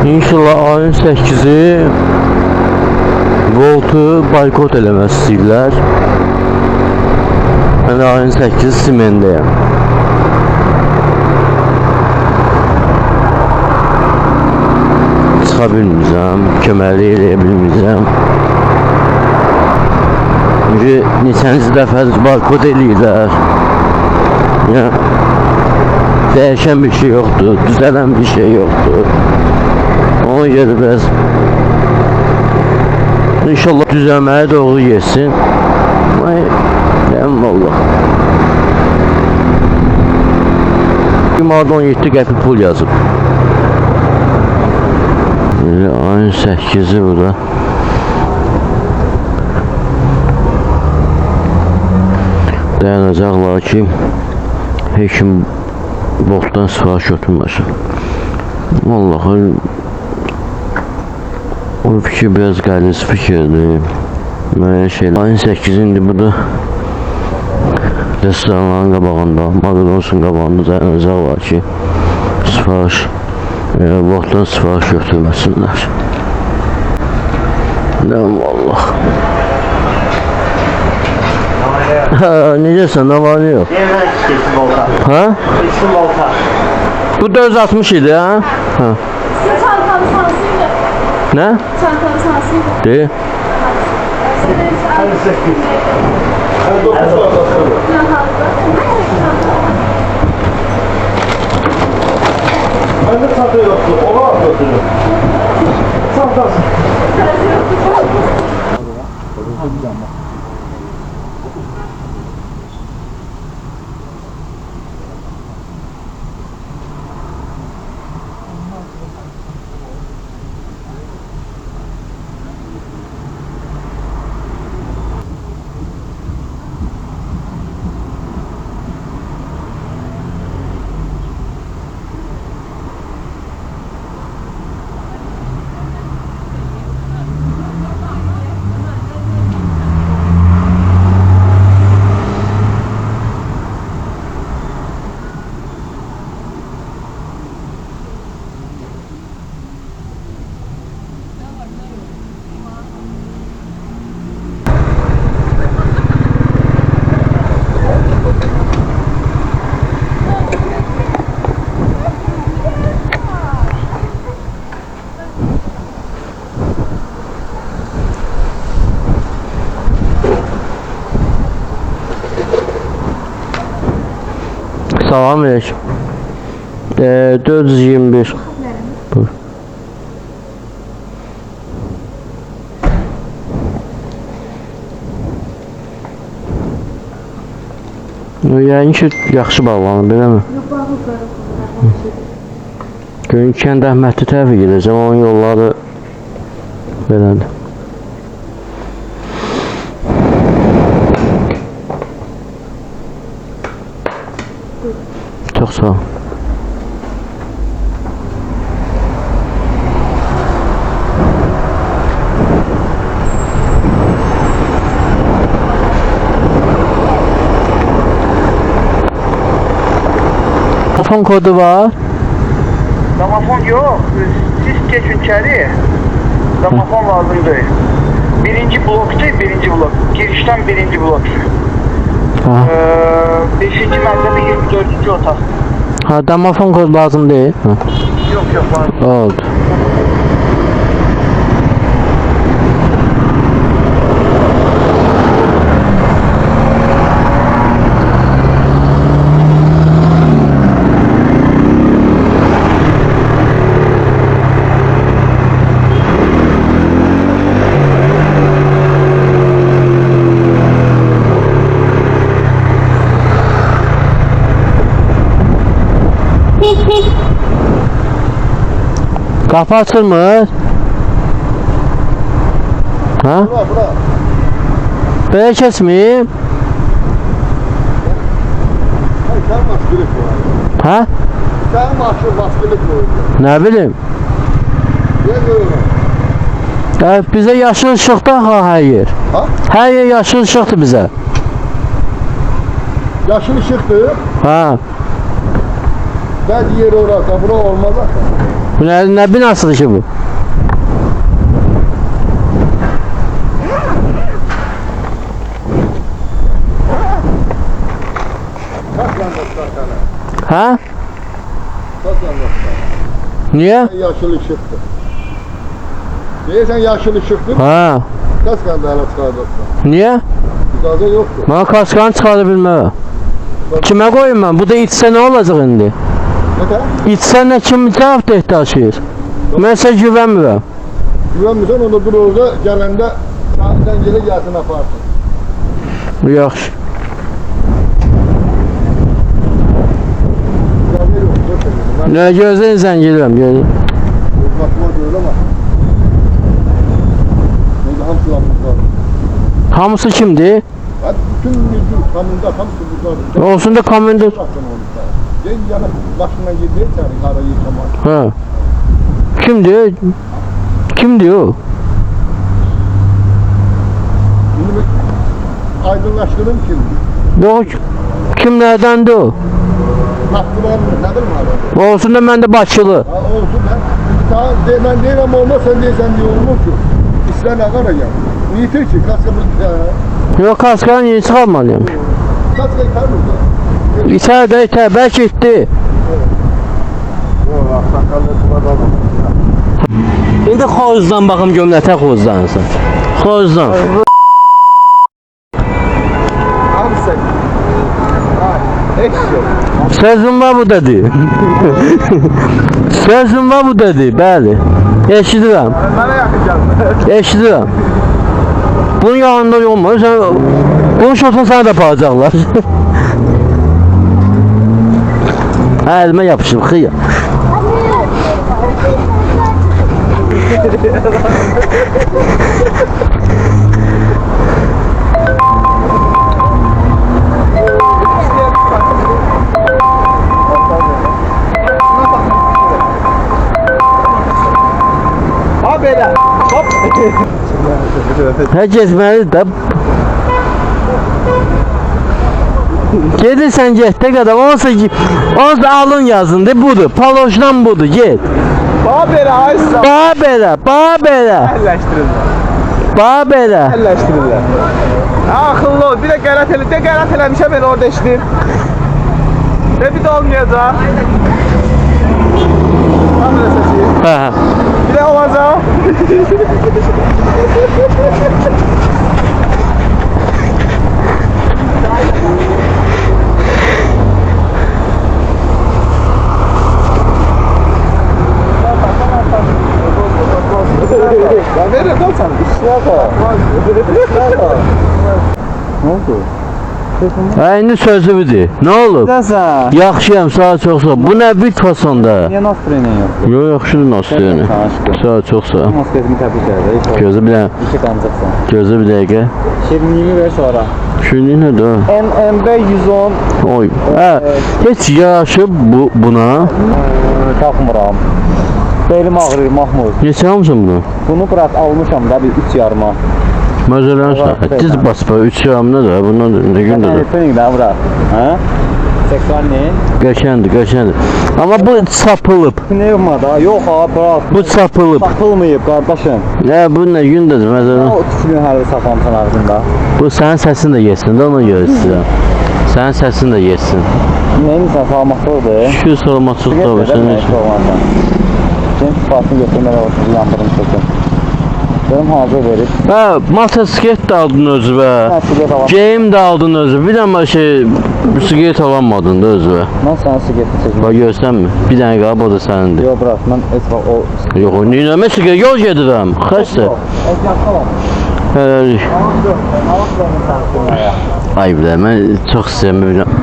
İnşallah ayın 8-i Voltu boykot eləmək istəyirlər. Mən ayın 8-i Simendəyəm. Çıxa bilmirəm, köməklik eləyə bilmirəm. Çünki neçənci dəfədir boykot eləyirlər. Dəyişən bir şey yoxdur, düzələn bir şey yoxdur. Ona görə biraz İnşallah düzəlməyə doğru geçsin. Allah. Cumarda 17 qəpik pul yazıb. Ayın 8-i burada. Dayanacaqlar ki, heç kim Boltdan sifariş götürməsin. Vallahi o fikir biraz qəliz fikirdir. Müəyyən şeylər. Ayın 8-indi burada restoranların qabağında, McDonald's'ın qabağında dayanacaq var ki, sifariş, Boltdan sifariş götürməsinlər. Nə vallah. Necəsən, nə var ne yox? Yerdən keçsin Bolta. Ha? Keçsin Bolta. Bu 460 idi ha? Ha. Çantam sansıydı. Ne? Çantam sansıydı. Değil. Ben de çanta yoktu. Onu al götürün. Çantası. Salam aleyküm. 421. Buyur. Yəni ki, yaxşı bağlanır, belə mi? Görün ki, kənd Əhmədli tərəfə gedəcəm, onun yolları belədir. Çox sağ ol. Telefon kodu var. Damafon yok. Siz geçin içeri. Damafon lazım değil. Birinci blok değil, birinci blok. Girişten birinci blok. Ha. 5. mertebe 24. otak. Ha, damafon kodu lazım değil. Ha. Yok var. Oldu. Kapı açılmır. Ha? Bura. Böyle kesmeyeyim. Sen maskeli koy. Ha? Sen maskeli koy. Ne bileyim. Ne böyle? Ya bize yaşıl ışıkta her yer. Ha? Her yer yaşıl ışıktı bize. Yaşıl ışıktı. Ha. Ben yer orada. Bura olmaz. Bu ne binasıdır ki bu? Ha? Niye? Yaşıl ışıktır. Deyirsən yaşıl ışıqdır, Ha. kaskanı da hələ çıxardırsan. Niye? İcazə yoxdur. Bana kaskanı çıkardı bilmem. Kime koyayım ben? Bu da içse ne olacak şimdi? Nətə? İçse ne kim cevap da ihtiyaçıyız? Ben size güvenmiyorum. Güvənmirsən, onda dur orada gələndə sən gələ gəlsin aparsın. Yaxşı. İcazə yoxdur. Mən Ne gözden sen geliyorum gözden. başıma deyil ama. Neydi, hamısı var. Hamısı kimdi? Hadi bütün müdür, kamında, hamısı buradadır. Olsun da kamyonda. Bakın olmuşlar. Gel yana başına gidiyor, seni kara yıkamaz. Ha. Kimdi? Kimdi o? Şimdi aydınlaştırın kimdi? O kimlerdendi o? Naklılar mı? Nedir mi adam? Olsun da ben de Bakılı. Ha olsun ben deyirəm olmaz, sen deyirsən diye olmaz ki. İslam ne kadar gel. Yitir ki, kaskı Yok kaskanın yeni çıkarmalıyım. kaskı yıkar burada. İçeride belki gitti. O aksakallı burada da. İndi xozdan baxım görüm nətə xozdansın. Xozdan. Abi sen. Eşya. Sözüm var bu dedi. Sözüm var bu dedi, bəli. Eşidirəm, Bana yakacağım. eşidirəm. Bunun yanında olmaz, sen bunun şotunu sana da aparacaqlar. Hə, əlimə yapışıb, xıyya. Ha böyle. Hop. Hə, getməlidir də. Gedirsən get də qədər, onsa alın yazındı, budur, paloşdan budur, get. Ha böyle aysa. Bağa belə, bağa belə, Elləştirirlər. bağa belə. Elləştirirlər. Akıllı ol. Bir de qərat eləmişəm ben orada işləyim. Ve bir de olmayacaq. Kamera sesi. Hə, hə. Bir de olacaq. Ya verir lan sen. İşine bak. Ne oldu? Hə, indi sözümüdür. Nə olub? Nəsən? Yaxşıyam, sağ ol, çox sağ ol. Bu nə bit fasonda? Niyə nastroyenen yoxdur? Yox, yaxşıdır nasıl yəni. Sağ ol, çox sağ ol. Mosketimi təbrik edək. Gözü bir dənə, İki qancaqsan. gözü bir dəqiqə. Şirinliğimi ver sonra. Şunu nədir o? NMB 110 Oy. Hə, heç yaraşıb buna. taxmıram. Belim ağrır Mahmud. Neçə almışam bunu? Bunu bırak almışam da bir 3 yarıma. Məzələn, diz baspa 3 yarımda da, bundan da nə gündə də. Senin de bırak. Ha? 80 ne? Qəşəndir, qəşəndir. Amma bu sapılıb. Pnevma da yok ha bırak. Bu sapılıb. Takılmayıb kardeşim. Nə, bu nə gündədir məzələn? O tüfünü hələ saxlamsan ağzında. Bu sənin səsin də yesin də ona görə istəyirəm. Sənin səsin də yesin. Neymişsən salmaqdadır? Şükür salamatçılıqda var, sən nə? Cins sıfatını götürmələ oturdu yandırım çöküm. Benim hazır verib. Hə, motosiklet də aldın özünə. Mən siqet alam. Geyim də aldın özünə. Bir dənə şey, siqet alamadın da özünə. Mən sənə siqeti çəkməm. Bax görsənmi? Bir dənə qalıb, o da sənindir. Yox bırak, mən heç vaxt o... Yox, o neyləmə siqet, yol gedirəm. Xəstə. Ehtiyat qalam. Hə, Alam görmür sənə sürməyə. ay bilə, mən çox istəyirəm.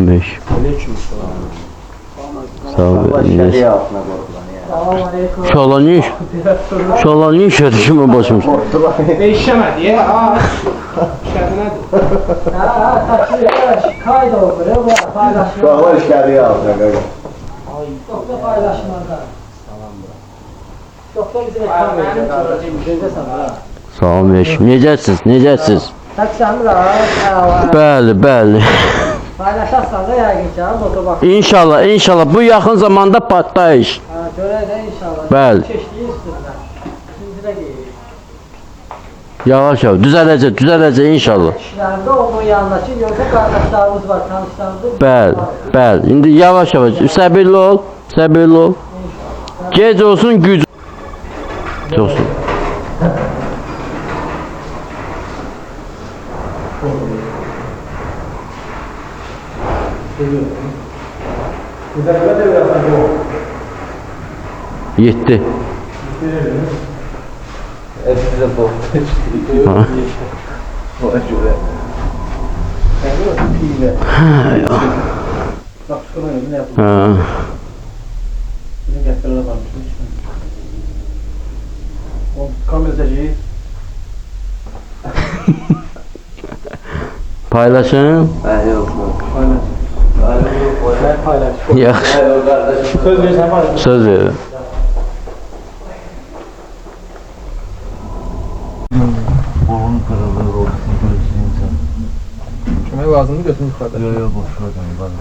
85. Sağ ol. Şəriyə altına qoydular ya. Şolanın şöyle başım. Değişemedi ya. Aa. Şərdi nədir? Kayda olur ya, bu paylaşma. Uşaqlar şəriyə altına qoydular. Doktor paylaşmada. Doktor bize reklam veriyor kardeşim. Gözde sana. Sağ ol. Necəsiz? Taksanı da Bəli. paylaşarsan da yəqin ki, doktor bak. İnşallah bu yaxın zamanda partlayış. Göre de inşallah. Bəli. Çeşitliği üstünden. Şimdi de giyir. Yavaş düzələcək inşallah. İşlerinde onun yanındaki yoksa kardeşlerimiz var, tanışlarımız. Bəli. İndi yavaş. Səbirli ol. Gec olsun, güc olsun. Yetti. Hepsi də bu. Ha. Ona görə. Piyle. Bak şuna ne yapayım? Ha. Ne getirirler varmış. O kameracıyı Paylaşın. Hə, yox. paylaş. Ben paylaş. Yaxşı. Hə, o qardaşım. Söz verirsen paylaş. Söz verin. Burun kırılır, olsun görsün insan. Kömək lazımdır götürün yuxarıda. Yo, boş ver bana.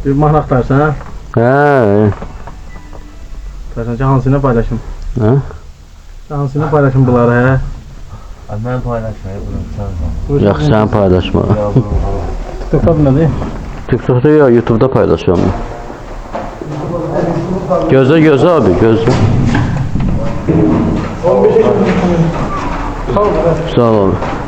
Bir mahnı axtarsan ha? Hə. Axtarsan ki, hansını paylaşım? Hə? Hansını paylaşım bunları hə? Mən paylaşmayı bırakacağım. Yaxşı, sən paylaşma. Ya bunu. TikTok'ta nədir? TikTok'da ya YouTube'da paylaşıyorum. Gözle abi, gözle. 15 yaşında. Sağ ol. Sağ ol abi.